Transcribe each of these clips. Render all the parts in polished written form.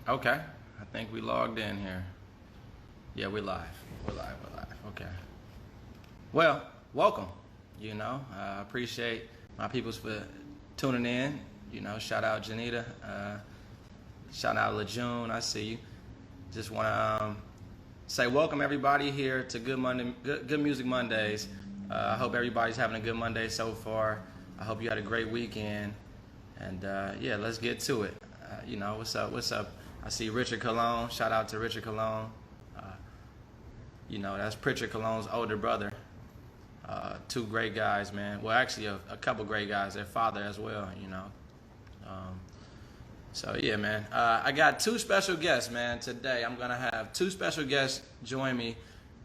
Okay. I think we logged in here. Yeah, we're live. We're live. We're live. Okay. Well, welcome. I appreciate my peoples for tuning in. Shout out Janita. Shout out LeJune. I see you. Just want to say welcome everybody here to Good Music Mondays. I hope everybody's having a good Monday so far. I hope you had a great weekend. And yeah, let's get to it. What's up? What's up? I see Richard Cologne. Shout out to Richard Cologne. That's Pritchard Cologne's older brother. Two great guys, man. Well, actually, a couple great guys. Their father as well. Um, so yeah, man. I got two special guests, man. Today, I'm gonna have two special guests join me,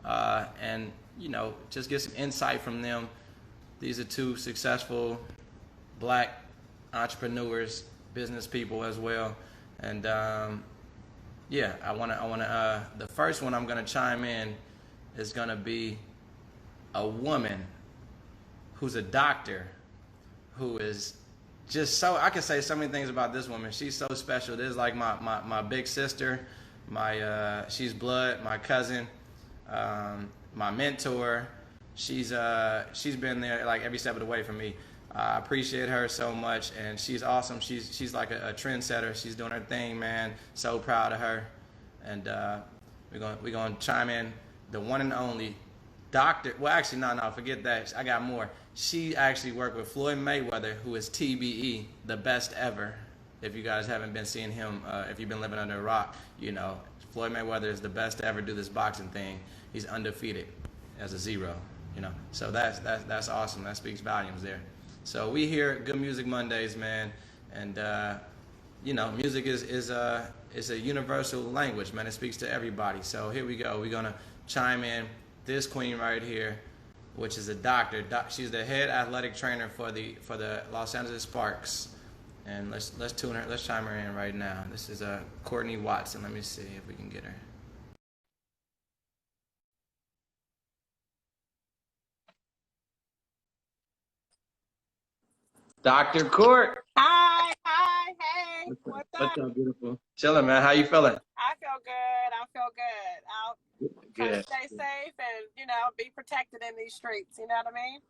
and just get some insight from them. These are two successful black entrepreneurs, business people as well, and yeah, I wanna. The first one I'm gonna chime in is gonna be a woman who's a doctor, who is just so, I can say so many things about this woman. She's so special. This is like my big sister, she's blood, my cousin, my mentor. She's been there like every step of the way for me. I appreciate her so much, and she's awesome. She's like a trendsetter. She's doing her thing, man. So proud of her, and we're gonna chime in. The one and only doctor. Well, actually, no, forget that. I got more. She actually worked with Floyd Mayweather, who is TBE, the best ever. If you guys haven't been seeing him, if you've been living under a rock, Floyd Mayweather is the best to ever do this boxing thing. He's undefeated as a zero. So that's awesome. That speaks volumes there. So we here at Good Music Mondays, man, and music is a universal language, man. It speaks to everybody. So here we go. We're gonna chime in. This queen right here, which is a doctor. She's the head athletic trainer for the Los Angeles Sparks. And let's tune her. Let's chime her in right now. This is Courtney Watson. Let me see if we can get her. Dr. Court. Hi, hey, what's up? What's up, beautiful? Chilling, man. How you feeling? I feel good. I'll try to Good. stay safe and, be protected in these streets. You know what I mean?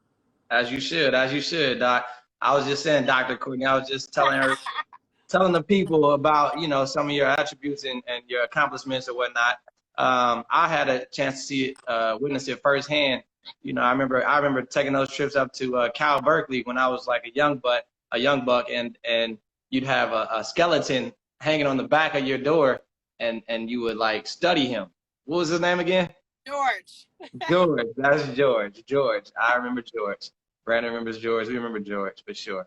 As you should, Doc. I was just saying, Dr. Courtney, I was just telling the people about, some of your attributes and your accomplishments or whatnot. I had a chance to see it, witness it firsthand. I remember taking those trips up to Cal Berkeley when I was like a young buck, and you'd have a skeleton hanging on the back of your door, and you would like study him. What was his name again? George. George. That's George. George. I remember George. Brandon remembers George. We remember George for sure.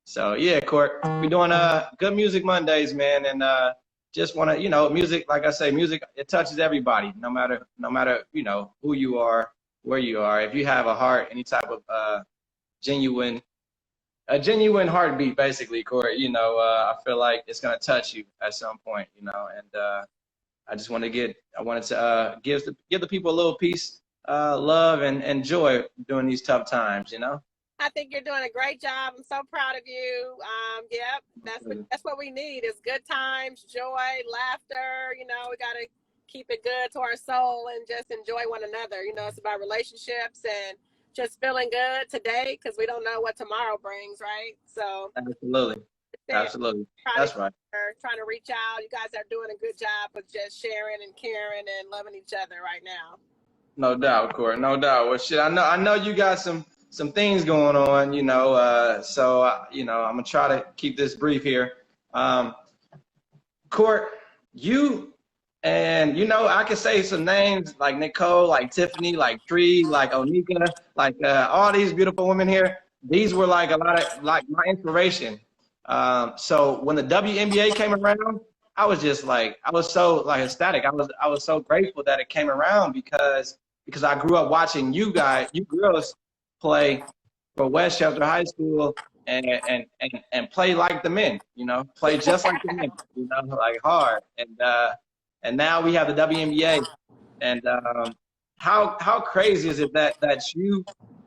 So yeah, Court, we're doing Good Music Mondays, man, and just want to, music. Like I say, music, it touches everybody, no matter who you are, where you are. If you have a heart, any type of genuine heartbeat, basically, Court. I feel like it's gonna touch you at some point, and I wanted to give the people a little peace, love, and joy during these tough times. I think you're doing a great job. I'm so proud of you. Yep, that's what we need is good times, joy, laughter. We got to keep it good to our soul and just enjoy one another. It's about relationships and just feeling good today because we don't know what tomorrow brings, right? So absolutely. That's right. Trying to reach out. You guys are doing a good job of just sharing and caring and loving each other right now. No doubt, Corey. No doubt. Well, shit, I know you got some things going on, so I'm gonna try to keep this brief here. Court, you and I can say some names like Nicole, like Tiffany, like Tree, like Onika, like all these beautiful women here. These were like a lot of like my inspiration. So when the WNBA came around, I was just like, I was so like ecstatic. I was so grateful that it came around because I grew up watching you girls play for Westchester High School and play like the men, play just like the men, like hard. And now we have the WNBA. And how crazy is it that you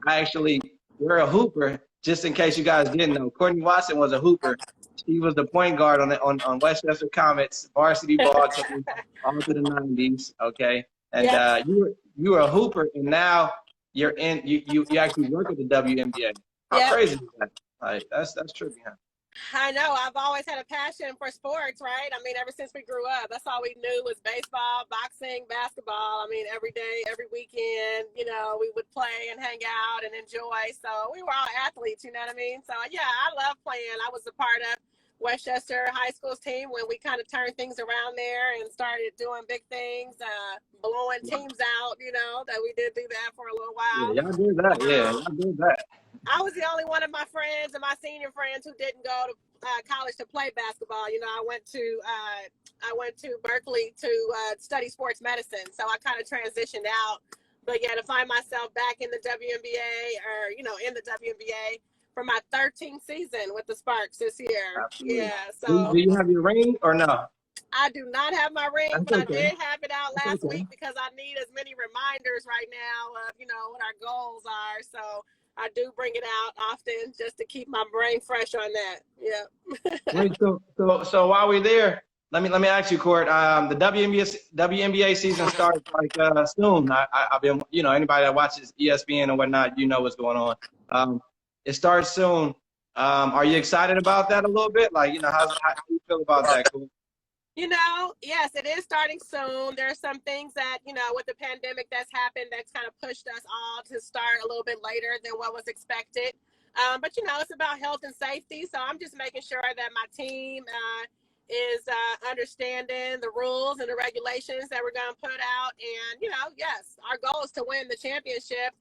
actually were a hooper just in case you guys didn't know, Courtney Watson was a hooper. She was the point guard on Westchester Comets varsity ball team all through the 90s. Okay, and Yes. you were a hooper, and now you actually work at the WNBA. How Yep. crazy is that? Like that's trippy, huh? I know. I've always had a passion for sports, right? I mean, ever since we grew up, that's all we knew was baseball, boxing, basketball. I mean, every day, every weekend, you know, we would play and hang out and enjoy. So we were all athletes, you know what I mean? So yeah, I love playing. I was a part of Westchester High School's team when we kind of turned things around there and started doing big things, blowing teams out, you know, that we did do that for a little while. Yeah, y'all did that. Yeah, y'all did that. I was the only one of my friends and my senior friends who didn't go to college to play basketball. You know, I went to Berkeley to study sports medicine, so I kind of transitioned out. But yeah, to find myself back in the WNBA or in the WNBA for my 13th season with the Sparks this year. Absolutely. Yeah. So do you have your ring or no? I do not have my ring, That's but okay. I did have it out last Okay. week because I need as many reminders right now of what our goals are. So I do bring it out often just to keep my brain fresh on that. Yeah. Wait, so while we're there, let me ask you, Court. The WNBA season starts like soon. I've been, anybody that watches ESPN or whatnot, you know what's going on. It starts soon. Are you excited about that a little bit? Like, how do you feel about that, Court? Yes, it is starting soon. There are some things that, with the pandemic that's happened that's kind of pushed us all to start a little bit later than what was expected. But, it's about health and safety. So I'm just making sure that my team is understanding the rules and the regulations that we're going to put out. And, yes, our goal is to win the championship.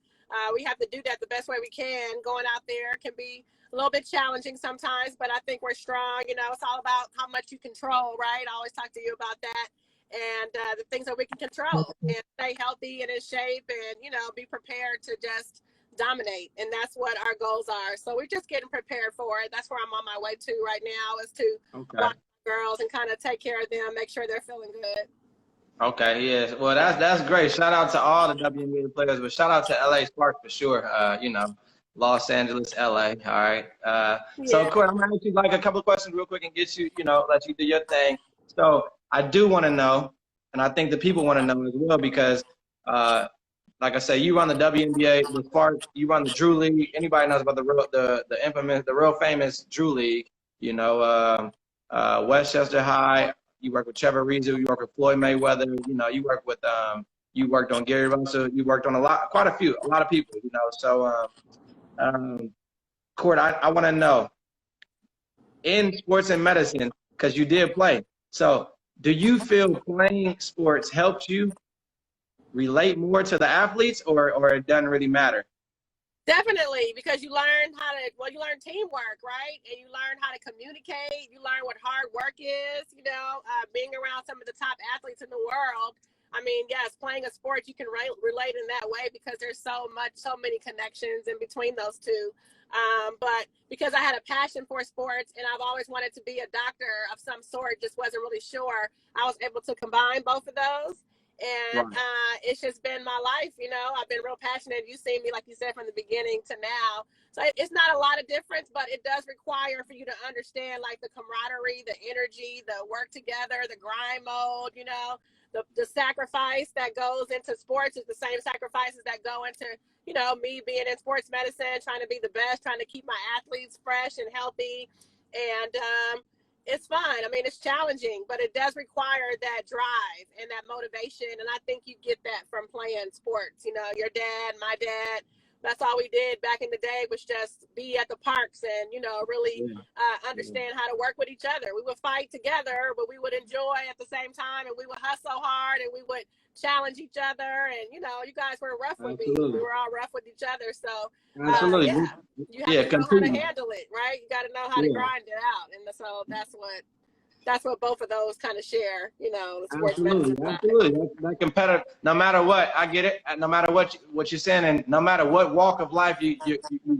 We have to do that the best way we can. Going out there can be a little bit challenging sometimes, but I think we're strong. It's all about how much you control, right? I always talk to you about that and the things that we can control and stay healthy and in shape and, be prepared to just dominate. And that's what our goals are. So we're just getting prepared for it. That's where I'm on my way to right now is to watch girls and kind of take care of them, make sure they're feeling good. Okay, yes. Well, that's great. Shout out to all the WNBA players, but shout out to LA Sparks for sure. Los Angeles, LA. All right. So, Court, I'm gonna ask you like a couple of questions real quick and get you, let you do your thing. So, I do want to know, and I think the people want to know as well because, like I say, you run the WNBA, the Sparks, you run the Drew League. Anybody knows about the infamous, the real famous Drew League? Westchester High. You work with Trevor Rizzo. You work with Floyd Mayweather. You work with you worked on Gary Russell. You worked on a lot of people. So. Court, I want to know, in sports and medicine, because you did play. So do you feel playing sports helps you relate more to the athletes or it doesn't really matter? Definitely, because you learn you learn teamwork, right? And you learn how to communicate. You learn what hard work is, being around some of the top athletes in the world. I mean, yes, playing a sport, you can relate in that way because there's so many connections in between those two. But because I had a passion for sports and I've always wanted to be a doctor of some sort, just wasn't really sure, I was able to combine both of those. And it's just been my life, I've been real passionate. You've seen me, like you said, from the beginning to now. So it's not a lot of difference, but it does require for you to understand like the camaraderie, the energy, the work together, the grind mode, the sacrifice that goes into sports is the same sacrifices that go into, me being in sports medicine, trying to be the best, trying to keep my athletes fresh and healthy. And it's fun. I mean, it's challenging, but it does require that drive and that motivation. And I think you get that from playing sports. Your dad, my dad, that's all we did back in the day was just be at the parks and, really understand how to work with each other. We would fight together, but we would enjoy at the same time and we would hustle hard and we would challenge each other. And, you guys were rough with me. We were all rough with each other. So, you have to know how to handle it, right? You got to know how to grind it out. And so that's what both of those kind of share, the sports medicine side. Absolutely. That competitive, no matter what, I get it. No matter what you're saying, and no matter what walk of life you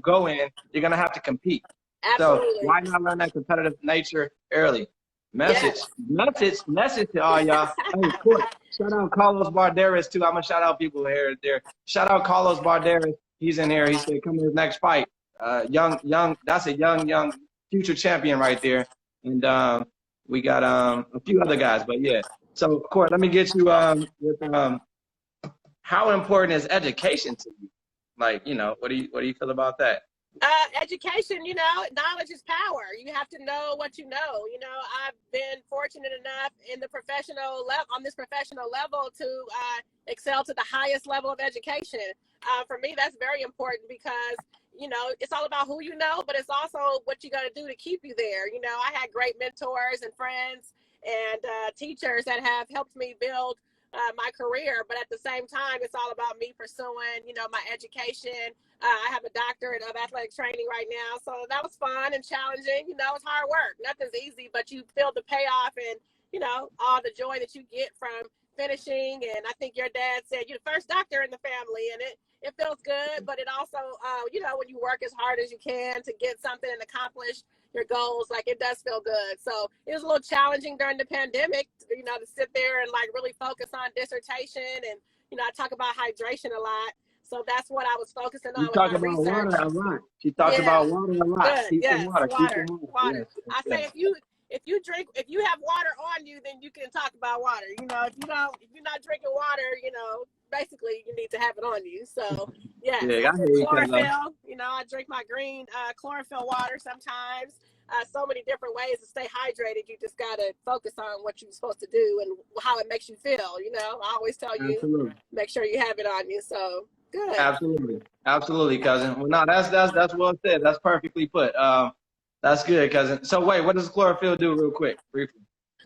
go in, you're going to have to compete. Absolutely. So why not learn that competitive nature early? Message to all y'all. Hey, Court, shout out Carlos Barderas too. I'm going to shout out people here and there. Shout out Carlos Barderas. He's in here. He said, come to his next fight. young. That's a young future champion right there. And we got a few other guys, but yeah. So, Court, let me get you with how important is education to you? Like, what do you feel about that? Education, knowledge is power. You have to know what you know. I've been fortunate enough in the professional level, on this professional level, to excel to the highest level of education. For me, that's very important because, it's all about who you know, but it's also what you got to do to keep you there. I had great mentors and friends and teachers that have helped me build my career, but at the same time, it's all about me pursuing, my education. I have a doctorate of athletic training right now, so that was fun and challenging. It's hard work. Nothing's easy, but you feel the payoff and, all the joy that you get from finishing. And I think your dad said you're the first doctor in the family, and it feels good, but it also, when you work as hard as you can to get something and accomplish your goals, like it does feel good. So it was a little challenging during the pandemic, to sit there and like really focus on dissertation. And, I talk about hydration a lot. So that's what I was focusing on with my research. Water a lot. She talks about water a lot. Good. Keep Yes, water. Water. Yes, I say if you have water on you, then you can talk about water. If you're not drinking water, basically you need to have it on you. So yeah, chlorophyll. I drink my green chlorophyll water sometimes. So many different ways to stay hydrated. You just gotta focus on what you're supposed to do and how it makes you feel. I always tell you, make sure you have it on you. So good. Absolutely, cousin. Well, no, that's well said. That's perfectly put. That's good, cousin. So wait, what does chlorophyll do, real quick, briefly?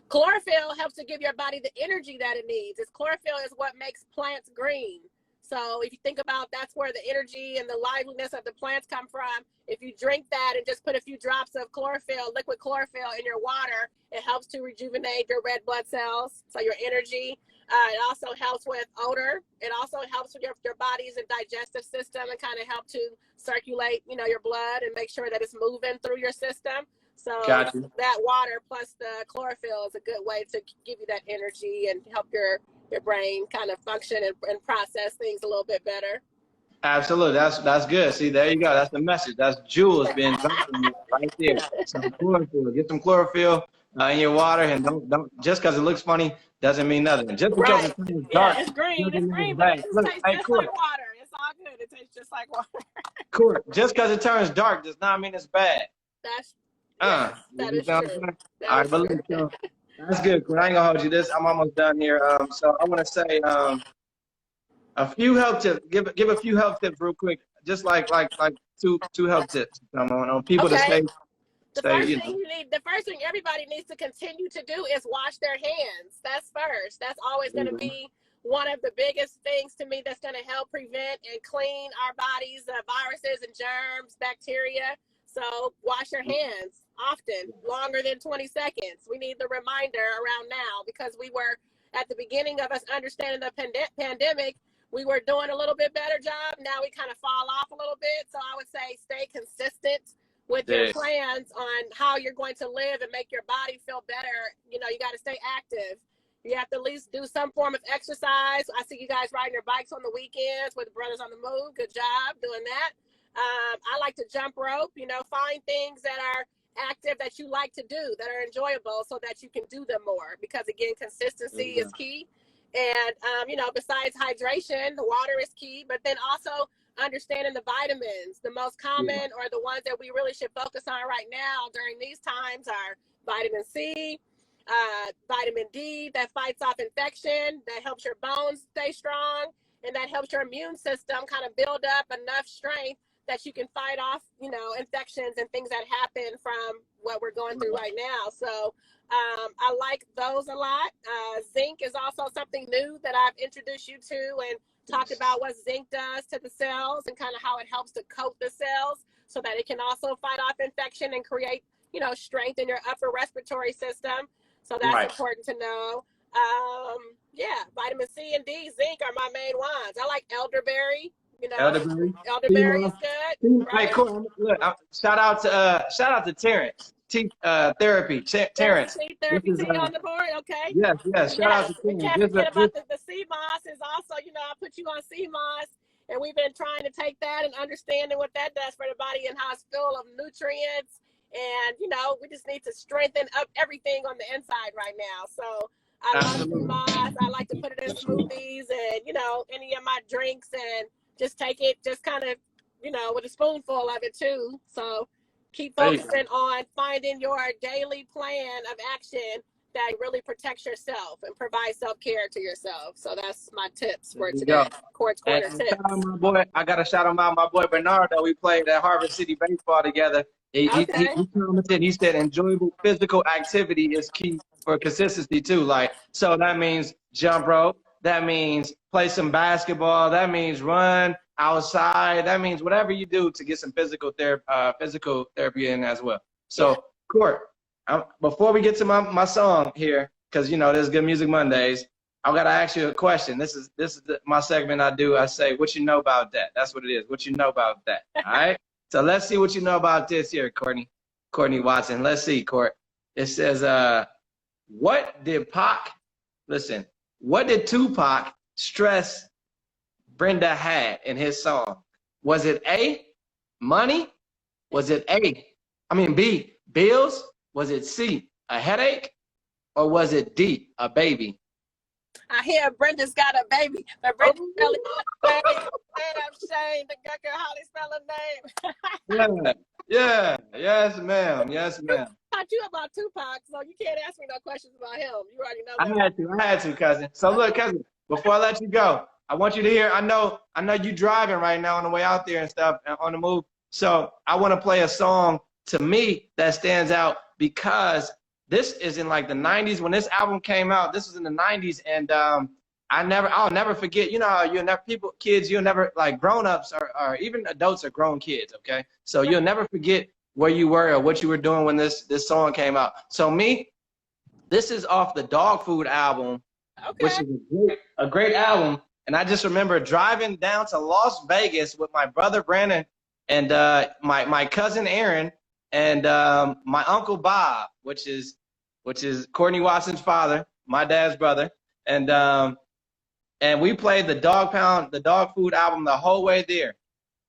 Chlorophyll helps to give your body the energy that it needs. Chlorophyll is what makes plants green. So if you think about, that's where the energy and the liveliness of the plants come from. If you drink that and just put a few drops of chlorophyll, liquid chlorophyll in your water, it helps to rejuvenate your red blood cells, so your energy. It also helps with odor. It also helps with your body's and digestive system and kind of help to circulate, your blood and make sure that it's moving through your system. So that water plus the chlorophyll is a good way to give you that energy and help your brain kind of function and process things a little bit better. Absolutely. That's good. See, there you go. That's the message. That's Jules being dropped right there. Some chlorophyll. Get some chlorophyll in your water, and don't just because it looks funny doesn't mean nothing. Just because it turns dark. Yeah, it's green, but it tastes just like water. It's all good. It tastes just like water. Cool. Just because it turns dark does not mean it's bad. That is true. All right, but so, that's good. I ain't gonna hold you this. I'm almost done here. So I want to say a few health tips. Give a few health tips real quick. Just like two health tips on people to stay. The first thing everybody needs to continue to do is wash their hands. That's first. That's always going to be one of the biggest things to me that's going to help prevent and clean our bodies of viruses and germs, bacteria. So wash your hands often, longer than 20 seconds. We need the reminder around now because we were at the beginning of us understanding the pandemic. We were doing a little bit better job. Now we kind of fall off a little bit. So I would say stay consistent with your plans on how you're going to live and make your body feel better. You got to stay active. You have to at least do some form of exercise. I see you guys riding your bikes on the weekends with the Brothers on the Move. Good job doing that. I like to jump rope, find things that are active that you like to do, that are enjoyable so that you can do them more. Because again, consistency is key. And, besides hydration, the water is key, but then also understanding the vitamins. The most common or the ones that we really should focus on right now during these times are vitamin C, vitamin D that fights off infection, that helps your bones stay strong, and that helps your immune system kind of build up enough strength that you can fight off, infections and things that happen from what we're going through right now. So I like those a lot. Zinc is also something new that I've introduced you to and talked about what zinc does to the cells and kind of how it helps to coat the cells so that it can also fight off infection and create, strength in your upper respiratory system. So that's important to know. Vitamin C and D, zinc are my main ones. I like elderberry. Elderberry is good. Right, cool. Look, shout out to Terrence. Therapy. Terrence. Therapy on the board. Okay. Yes. Shout out to Terrence. We can't forget about the sea moss is also. I put you on sea moss. And we've been trying to take that and understanding what that does for the body and how it's full of nutrients. And, you know, we just need to strengthen up everything on the inside right now. So I love the moss. I like to put it in smoothies and, you know, any of my drinks, and just take it, just kind of, you know, with a spoonful of it too. So keep focusing on finding your daily plan of action that really protects yourself and provides self-care to yourself. So that's my tips for today. Court's Corner tips. My boy, I got to shout him out. My boy Bernardo, we played at Harvard City baseball together. He commented, he said enjoyable physical activity is key for consistency too. Like, so that means jump rope. That means play some basketball. That means run outside. That means whatever you do to get some physical therapy in as well. So, Court, before we get to my song here, because, you know, there's Good Music Mondays, I got to ask you a question. This is my segment I do. I say, what you know about that? That's what it is. What you know about that? All right? So let's see what you know about this here, Courtney Watson. Let's see, Court. It says, what did Tupac stress Brenda had in his song? Was it A, money? Was it B, bills? Was it C, a headache? Or was it D, a baby? I hear Brenda's got a baby, but Brenda really got a baby. I'm Shane, the Gucker Holly spelling name. Yeah, yes, ma'am. Yes, ma'am. I taught you about Tupac, so you can't ask me no questions about him. You already know that. I had to, cousin. So look, cousin, before I let you go, I want you to hear, I know you driving right now on the way out there and stuff, on the move. So I want to play a song to me that stands out because this is in like the 90s. When this album came out, this was in the 90s, and I'll never forget. You know how kids, you'll never, like grown-ups or even adults are grown kids, okay? So you'll never forget where you were or what you were doing when this song came out. So this is off the Dog Food album, which is a great album. And I just remember driving down to Las Vegas with my brother Brandon and my cousin Aaron and my uncle Bob, which is Courtney Watson's father, my dad's brother, and we played the Dog Food album the whole way there.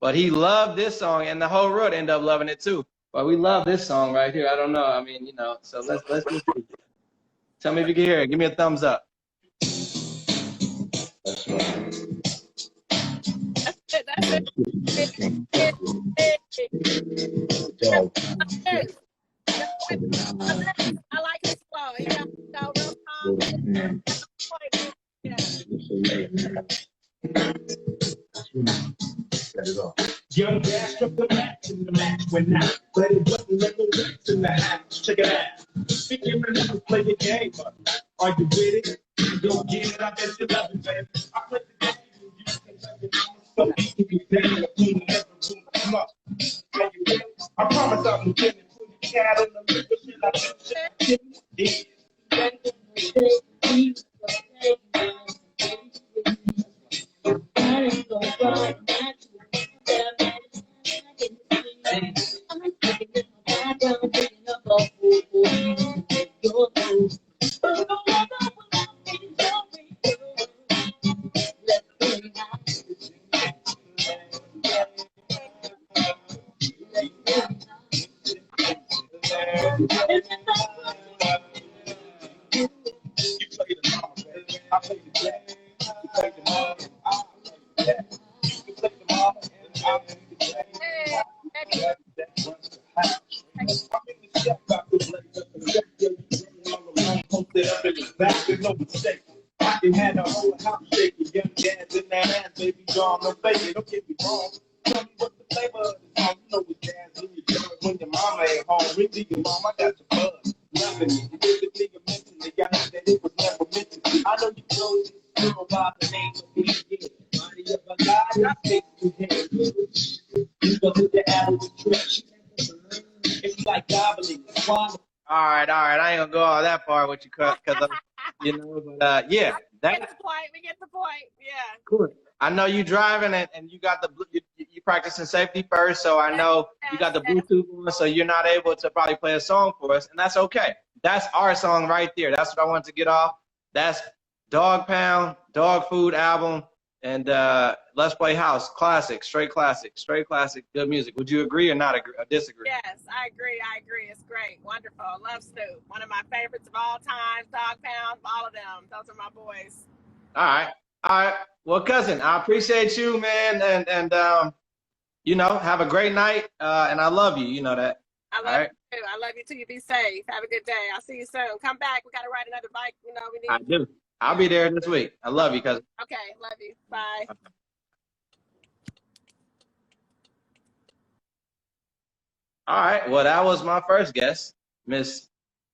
But he loved this song, and the whole road ended up loving it too. But we love this song right here. I don't know. I mean, you know. So let's just see. Tell me if you can hear it. Give me a thumbs up. That's right. That's it. I like his flow. He got real calm. Young gas struck the match and the match went out. But it wasn't like no rats in the house. Check it out. Speaking of never play the game, are you with it? Don't get it, I bet you love it, baby. I play the game, you can love it. So you can never come up. I promise I'm gonna get it. Put the cat on the liquor, shit I can have the whole house shaking, young dads in their hands, baby John, no faking, don't get me wrong. Tell me what the flavor of the song, you know it's jazz in your blood when your mama ain't home. Really, your mom, I got your buzz. Loving it, you really nigga mentioned it, y'all know that it was never mentioned. I know you know this girl by the name of me, body of a god, I take you here. You go to the apple with trash. It's like gobbling, swallowing. All right. I ain't gonna go all that far with you, because you know, but yeah, we get the point. Yeah. Cool. I know you driving and you got you practicing safety first, so I know you got the Bluetooth on, so you're not able to probably play a song for us, and that's okay. That's our song right there. That's what I wanted to get off. That's Dog Pound, Dog Food album, and let's play house, classic, straight classic, good music. Would you agree or not agree or disagree? Yes, I agree. It's great. Wonderful. Love Snoop. One of my favorites of all time. Dog Pound, all of them. Those are my boys. All right. Well, cousin, I appreciate you, man, and you know, have a great night. And I love you. You know that. I love you too. I love you too. You be safe. Have a good day. I'll see you soon. Come back. We got to ride another bike. You know, we need. I do. I'll be there this week. I love you, cousin. Okay. Love you. Bye. All right. Well, that was my first guest, Miss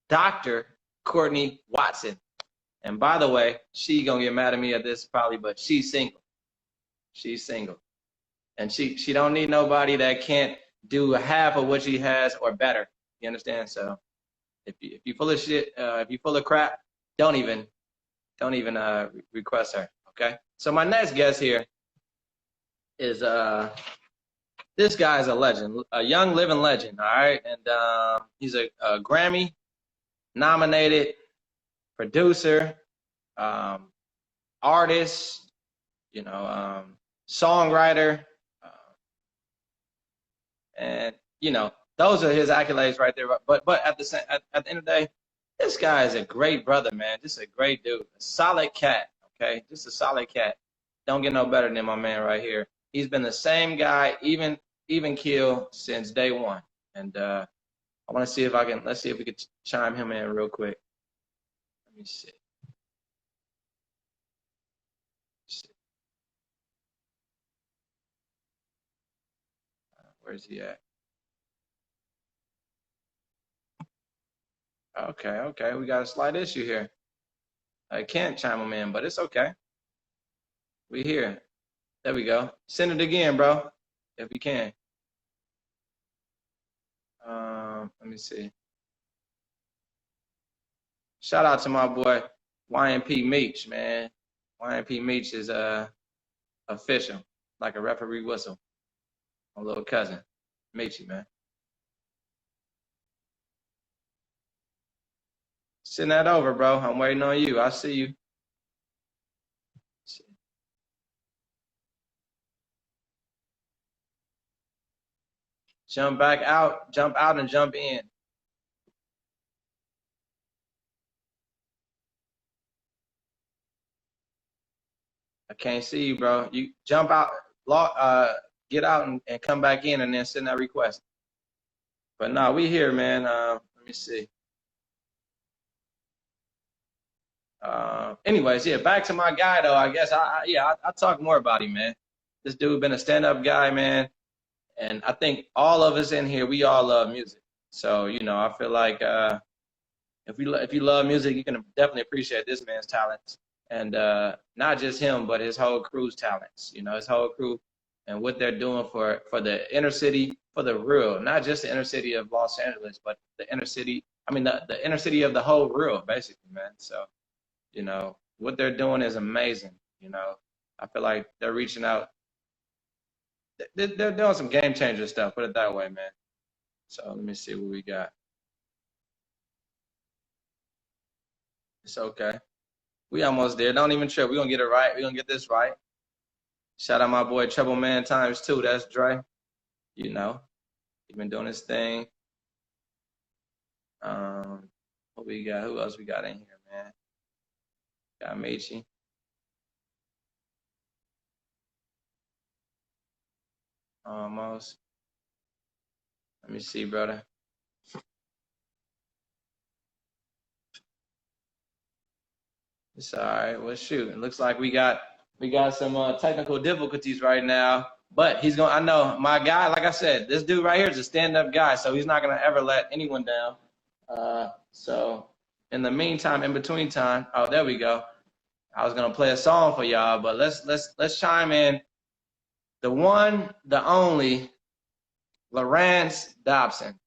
Dr. Courtney Watson. And by the way, she gonna get mad at me at this probably, but she's single. She's single, and she don't need nobody that can't do half of what she has or better. You understand? So if you full of shit, if you full of crap, don't even request her. Okay. So my next guest here is this guy is a legend, a young living legend. All right, and he's a Grammy nominated producer, artist, you know, songwriter, and you know, those are his accolades right there. But at the end of the day, this guy is a great brother, man. Just a great dude, a solid cat. Okay, just a solid cat. Don't get no better than my man right here. He's been the same guy, even keel since day one. And I want to see if I can. Let's see if we could chime him in real quick. Let me see. Where's he at? Okay. We got a slight issue here. I can't chime him in, but it's okay. We here. There we go. Send it again, bro, if you can. Let me see. Shout out to my boy YNP Meach, man. YNP Meach is official, like a referee whistle. My little cousin, Meachy, man. Send that over, bro. I'm waiting on you. I see you. Jump back out, jump out and jump in. I can't see you, bro. You jump out, get out and come back in and then send that request. But no, we here, man. Let me see. Anyways, yeah, back to my guy though. I guess I'll talk more about him, man. This dude been a stand-up guy, man. And I think all of us in here, we all love music. So, you know, I feel like if you love music, you can definitely appreciate this man's talents. And not just him, but his whole crew's talents. You know, his whole crew and what they're doing for the inner city, for the real, not just the inner city of Los Angeles, but the inner city. I mean, the inner city of the whole real, basically, man. So, you know, what they're doing is amazing. You know, I feel like they're reaching out. They're doing some game changer stuff, put it that way, man. So let me see what we got. It's okay. We almost there. Don't even trip. We're going to get it right. We're going to get this right. Shout out my boy Trouble Man ×2. That's Dre. You know, he's been doing his thing. What we got? Who else we got in here, man? Got Michi. Almost. Let me see, brother. It's all right. Well, shoot. It looks like we got some technical difficulties right now. But he's going. I know my guy. Like I said, this dude right here is a stand-up guy, so he's not gonna ever let anyone down. So in the meantime, in between time, oh, there we go. I was gonna play a song for y'all, but let's chime in. The one, the only, Lawrence Dobson.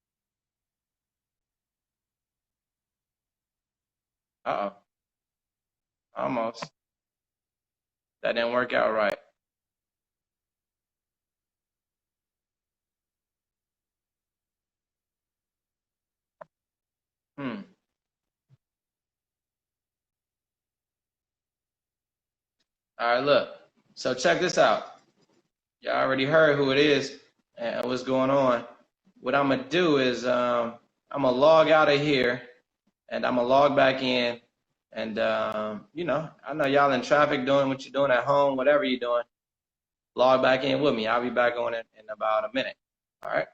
Uh-oh. Almost. That didn't work out right. All right, look. So check this out. Y'all already heard who it is and what's going on. What I'm gonna do is I'm gonna log out of here and I'm gonna log back in. And you know, I know y'all in traffic doing what you're doing at home, whatever you're doing. Log back in with me. I'll be back on it in about a minute. All right.